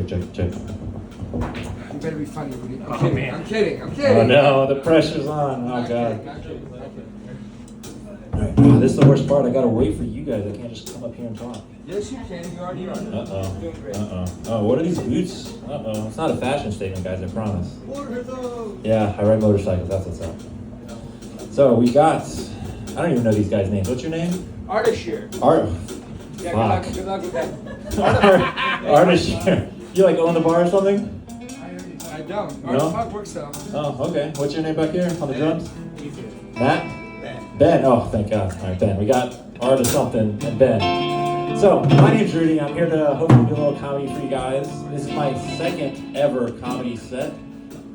Check. You better be funny, Rudy. Oh, I'm kidding. man. I'm kidding. Oh no, the pressure's on. Oh god. Not kidding. Alright, this is the worst part. I gotta wait for you guys. I can't just come up here and talk. Yes, you can. You already are. Doing great. Oh, what are these boots? It's not a fashion statement, guys, I promise. What are those? Yeah, I ride motorcycles, that's what's up. So we got, I don't even know these guys' names. What's your name? Artist here. Yeah, Good luck with that. Artist here. You like own the bar or something? I don't. No? Artist Punk works though. Oh, okay. What's your name back here on the drums? Matt? Ben. Oh, thank God. All right, Ben. We got Artist something and Ben. So, my name's Rudy. I'm here to hopefully do a little comedy for you guys. This is my second ever comedy set.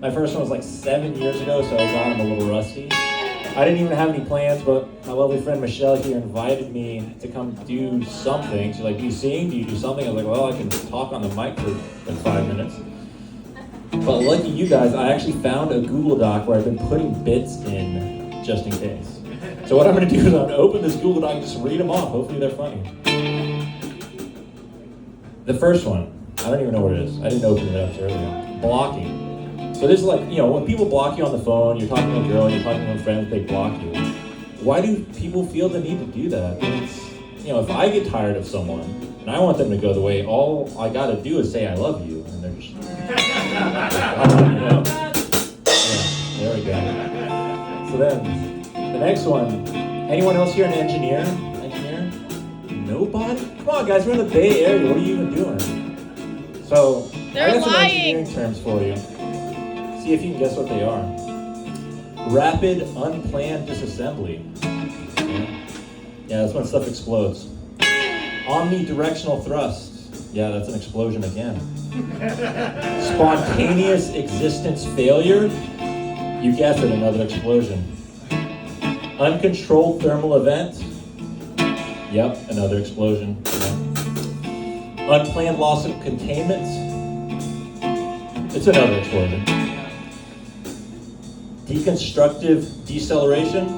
My first one was like 7 years ago, so I'm a little rusty. I didn't even have any plans, but my lovely friend Michelle here invited me to come do something. She's like, do you sing? Do you do something? I was like, well, I can talk on the mic for like 5 minutes. But lucky you guys, I actually found a Google Doc where I've been putting bits in just in case. So what I'm going to do is I'm going to open this Google Doc and just read them off. Hopefully they're funny. The first one, I don't even know what it is. I didn't open it up earlier. Blocking. So this is like, when people block you on the phone, you're talking to a girl, you're talking to friends, they block you. Why do people feel the need to do that? It's, if I get tired of someone and I want them to go the way, all I got to do is say I love you, and they're just, yeah, there we go. So then, the next one, anyone else here an engineer? Nobody? Come on, guys, we're in the Bay Area. What are you even doing? So, I got some engineering terms for you. See if you can guess what they are. Rapid unplanned disassembly. Yeah, that's when stuff explodes. Omnidirectional thrust. Yeah, that's an explosion again. Spontaneous existence failure. You guessed it, another explosion. Uncontrolled thermal event. Yep, another explosion. Yeah. Unplanned loss of containment. It's another explosion. Deconstructive deceleration.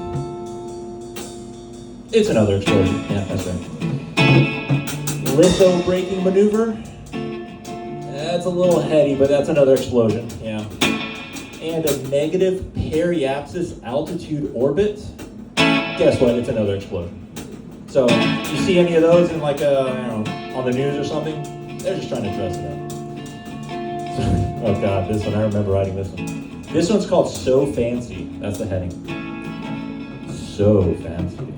It's another explosion. Yeah, that's right. Litho braking maneuver. That's a little heady, but that's another explosion. Yeah. And a negative periapsis altitude orbit. Guess what? It's another explosion. So, you see any of those in like on the news or something? They're just trying to dress it up. So, oh God, this one, I remember writing this one. This one's called So Fancy. That's the heading. So fancy.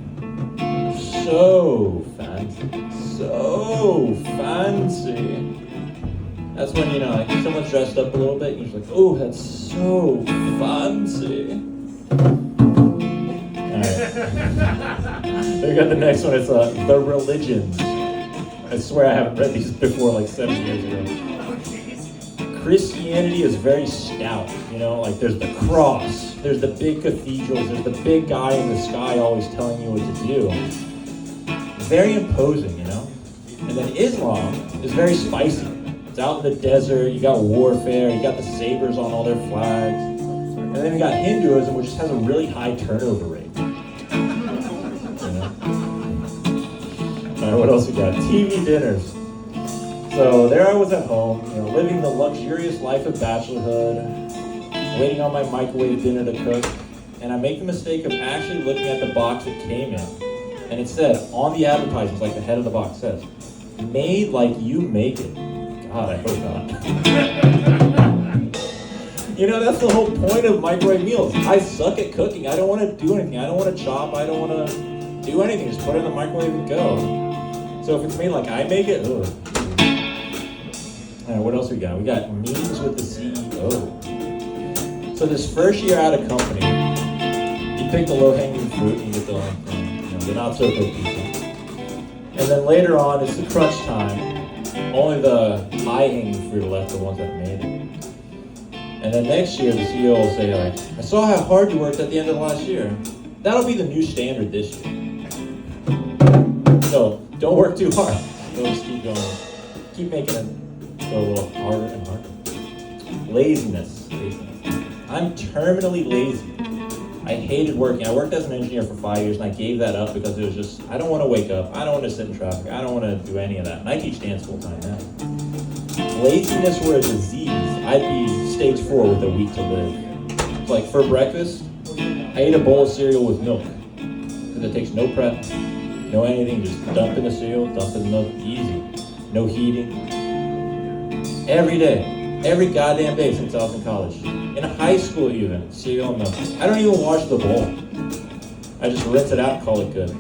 So fancy. So fancy. That's when, like, someone's dressed up a little bit and you're just like, oh, that's so fancy. Alright. Then we got the next one. It's The Religions. I swear I haven't read these before like 7 years ago. Christianity is very stout, like there's the cross, there's the big cathedrals, there's the big guy in the sky always telling you what to do. Very imposing, And then Islam is very spicy. It's out in the desert, you got warfare, you got the sabers on all their flags. And then you got Hinduism, which just has a really high turnover rate. Alright, what else we got? TV dinners. So there I was at home, living the luxurious life of bachelorhood, waiting on my microwave dinner to cook, and I make the mistake of actually looking at the box it came in. And it said, on the advertisements, like the head of the box says, made like you make it. God, I hope not. That's the whole point of microwave meals. I suck at cooking. I don't want to do anything. I don't want to chop. I don't want to do anything. Just put it in the microwave and go. So if it's made like I make it, ugh. Alright, what else we got? We got meetings with the CEO. So this first year out of company, you pick the low-hanging fruit and you get the not-so-good people. And then later on, it's the crunch time. Only the high-hanging fruit are left, the ones that made it. And then next year, the CEO will say, like, I saw how hard you worked at the end of last year. That'll be the new standard this year. So, don't work too hard. You'll just keep going. Keep making it go a little harder and harder. Laziness. I'm terminally lazy. I hated working. I worked as an engineer for 5 years and I gave that up because it was just, I don't want to wake up. I don't want to sit in traffic. I don't want to do any of that. And I teach dance full time now. laziness were a disease, I'd be stage 4 with a week to live. Like for breakfast, I ate a bowl of cereal with milk. Because it takes no prep, no anything, just dump in the cereal, dump in the milk, easy. No heating. Every day, every goddamn day since I was in college. In high school even, cereal and milk. I don't even wash the bowl. I just rinse it out and call it good.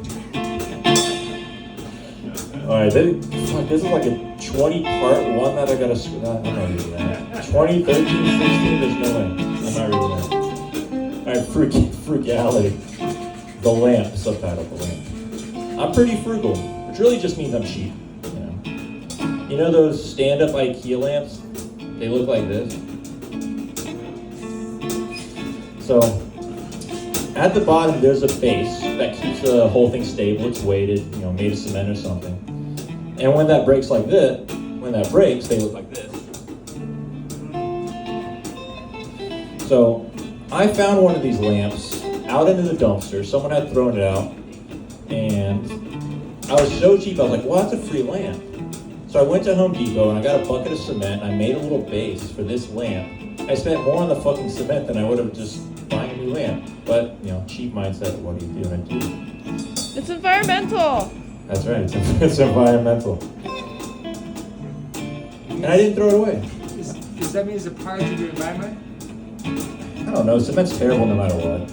Alright, this is like a 20-part one that I gotta, I'm not reading that. 20, 13, 16, there's no way. I'm not reading that. Alright, frugality. The lamp, subtitle, the lamp. I'm pretty frugal, which really just means I'm cheap. You know those stand-up IKEA lamps? They look like this. So, at the bottom there's a base that keeps the whole thing stable. It's weighted, made of cement or something. And when that breaks like this, they look like this. So, I found one of these lamps out into the dumpster. Someone had thrown it out, and I was so cheap. I was like, well, that's a free lamp. So I went to Home Depot and I got a bucket of cement and I made a little base for this lamp. I spent more on the fucking cement than I would have just buying a new lamp. But, cheap mindset, what do you do? I do. It's environmental. That's right, it's environmental. And I didn't throw it away. Does that mean it's a part of the environment? I don't know, cement's terrible no matter what.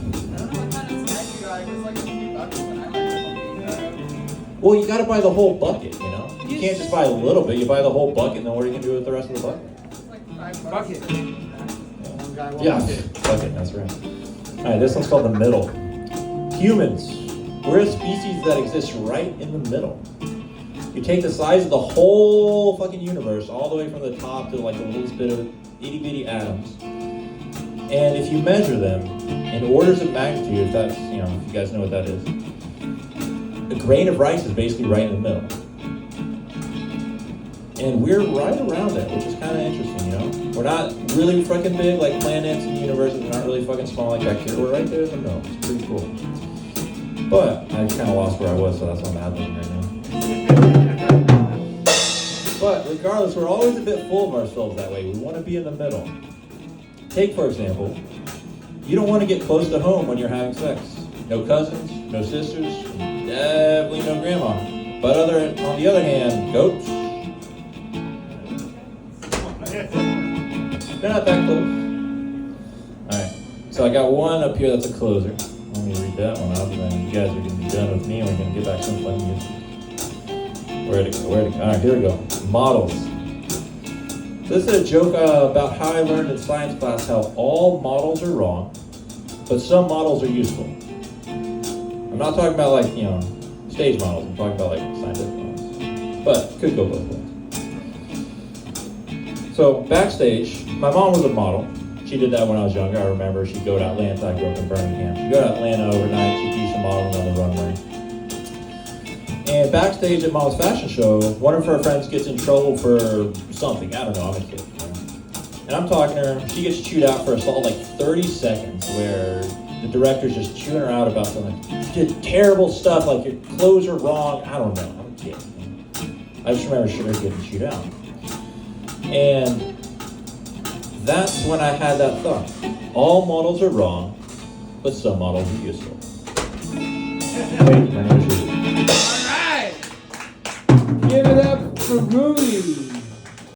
Well, you gotta buy the whole bucket, You can't just buy a little bit, you buy the whole bucket, and then what are you gonna do with the rest of the bucket? Bucket. Yeah, bucket, that's right. Alright, this one's called the middle. Humans, we're a species that exists right in the middle. You take the size of the whole fucking universe, all the way from the top to like the littlest bit of itty bitty atoms. And if you measure them in orders of magnitude, if that's, if you guys know what that is, a grain of rice is basically right in the middle. And we're right around it, which is kind of interesting, We're not really fucking big like planets and universes. We're not really fucking small like bacteria. We're right there in the middle. It's pretty cool. But I kind of lost where I was, so that's why I'm ad-libbing right now. But regardless, we're always a bit full of ourselves that way. We want to be in the middle. Take, for example, you don't want to get close to home when you're having sex. No cousins, no sisters, definitely no grandma. But on the other hand, goats, they're not that close. Alright, so I got one up here that's a closer. Let me read that one out, and then you guys are going to be done with me, and we're going to get back to some fun music. Where'd it go? Alright, here we go. Models. So this is a joke about how I learned in science class how all models are wrong, but some models are useful. I'm not talking about like, stage models. I'm talking about like scientific models. But could go both ways. So backstage, my mom was a model. She did that when I was younger. I remember she'd go to Atlanta. I grew up in Birmingham. She'd go to Atlanta overnight. She'd do some modeling on the runway. And backstage at Mom's fashion show, one of her friends gets in trouble for something. I don't know, I'm a kid. And I'm talking to her, she gets chewed out for a solid like 30 seconds where the director's just chewing her out about something. You did terrible stuff, like your clothes are wrong. I don't know, I'm a kid. I just remember her getting chewed out. And that's when I had that thought. All models are wrong, but some models are useful. Hey, my name is Rudy. Give it up for Rudy.